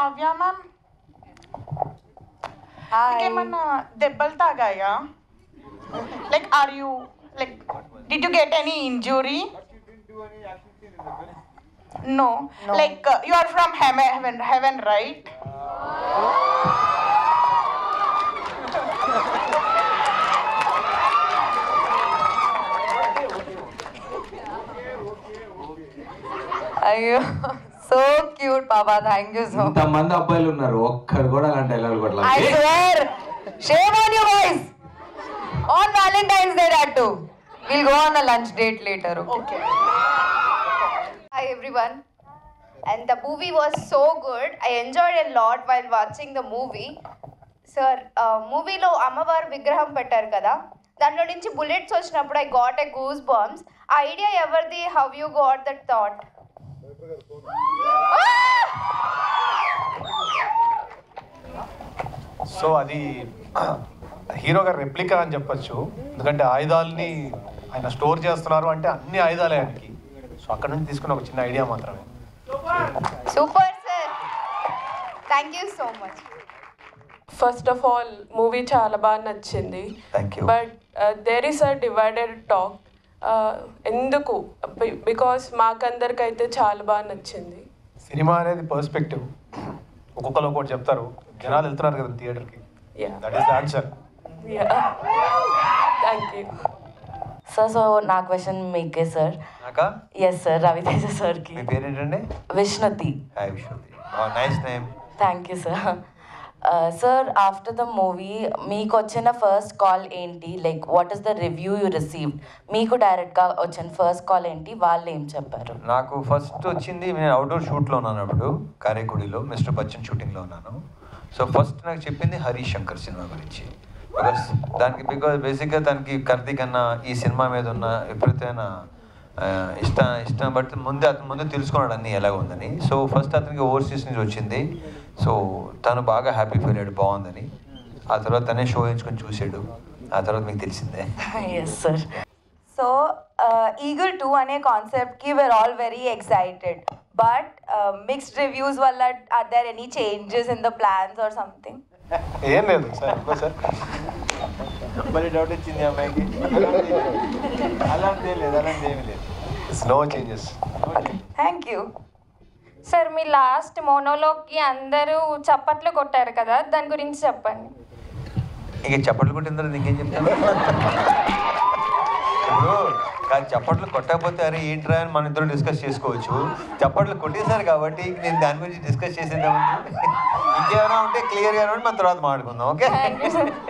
Kavya ma'am, నీకేమన్నా దెబ్బలు తాగాయా? Like are you like did you get any injury? No. Like you are from heaven, right? అయ్యో so cute పాపా, thank you so much. ఇంతమంది అబ్బాయిలు ఉన్నారు, ఒక్కరు కూడా అలాంటి డైలాగ్ కొట్టలేదు. I swear, shame on you boys. On Valentine's Day that too. We'll go on a lunch date later. Okay. Hi everyone, and the movie was so good. I enjoyed a lot while watching the movie. Sir, మూవీలో అమ్మవారు విగ్రహం పెట్టారు కదా, దాంట్లో నుంచి bullets వచ్చినప్పుడు I got a goose bumps. ఆ idea ఎవరిది? How you got that thought? So అది హీరో గారి రెప్లికా అని చెప్పొచ్చు. ఎందుకంటే ఆయుధాలని ఆయన స్టోర్ చేస్తున్నారు అంటే అన్ని ఆయుధాలే ఆయనకి. సో అక్కడ నుంచి తీసుకున్న ఒక చిన్న ఐడియా మాత్రమే. Super sir, thank you so much. First of all movie చాలా బాగా నచ్చింది. But there is a divided talk. ఎందుకు? బికాస్ మాకందరికైతే చాలా బాగా నచ్చింది. సినిమా అనేది పర్స్పెక్టివ్, ఒక్కొక్కరు ఒక్కొక్కటి చెప్తారు. జనాలు వెళ్తున్నారు కదా థియేటర్కి, that is the answer. Thank you sir. So నా క్వశ్చన్ మీకే సార్. ఎస్ సార్, రవితేజ సార్కి. మీ పేరేంటండి? Vishnuthi. Hi Vishnuthi, nice name. Thank you sir. Sir, after the movie మీకు వచ్చిన ఫస్ట్ కాల్ ఏంటి? Like what is the review you received? మీకు డైరెక్ట్గా వచ్చిన ఫస్ట్ కాల్ ఏంటి? వాళ్ళు ఏం చెప్పారు? నాకు ఫస్ట్ వచ్చింది, నేను అవుట్డోర్ షూట్లో ఉన్నాను అప్పుడు, కారేకుడిలో మిస్టర్ బచ్చన్ షూటింగ్లో ఉన్నాను. సో ఫస్ట్ నాకు చెప్పింది హరీష్ శంకర్ సినిమా గురించి. బికాస్ బేసిక్గా దానికి కార్తీక్ అన్న ఈ సినిమా మీద ఉన్న విపరీతమైన ఇష్టం బట్ ముందు తెలుసుకున్నాడు అన్నీ ఎలాగ ఉందని. సో ఫస్ట్ అతనికి ఓవర్సీస్ నుంచి వచ్చింది. సో తను బాగా హ్యాపీ ఫీల్ అయ్యాడు, బాగుందని. ఆ తర్వాత తనే షో ఎంచుకొని చూసాడు. ఆ తర్వాత మీకు తెలిసిందే. Yes sir. సో ఈగల్ 2 అనే కాన్సెప్ట్కి we are all very excited, but mixed reviews వల్ల are there any changes in the plans or something? ఏం లేదు సార్. సార్ మరి డౌట్ వచ్చింది అమ్మాయికి. అలాంటి లేదు, అలాంటి ఏమి లేదు. No changes. Thank you sir. మీ లాస్ట్ మోనోలోగ్కి అందరూ చప్పట్లు కొట్టారు కదా, దాని గురించి చెప్పండి. ఇంక చప్పట్లు కొట్టిన తర్వాత ఇంకేం చెప్తాను? ఇప్పుడు కాదు, చప్పట్లు కొట్టకపోతే అరే ఏంట్రా అని మన ఇద్దరు డిస్కస్ చేసుకోవచ్చు. చప్పట్లు కొట్టేశారు కాబట్టి నేను దాని గురించి డిస్కస్ చేసేద్దామంటే ఇంకేమైనా ఉంటే క్లియర్గా మనం తర్వాత మాట్లాడుకుందాం. ఓకే.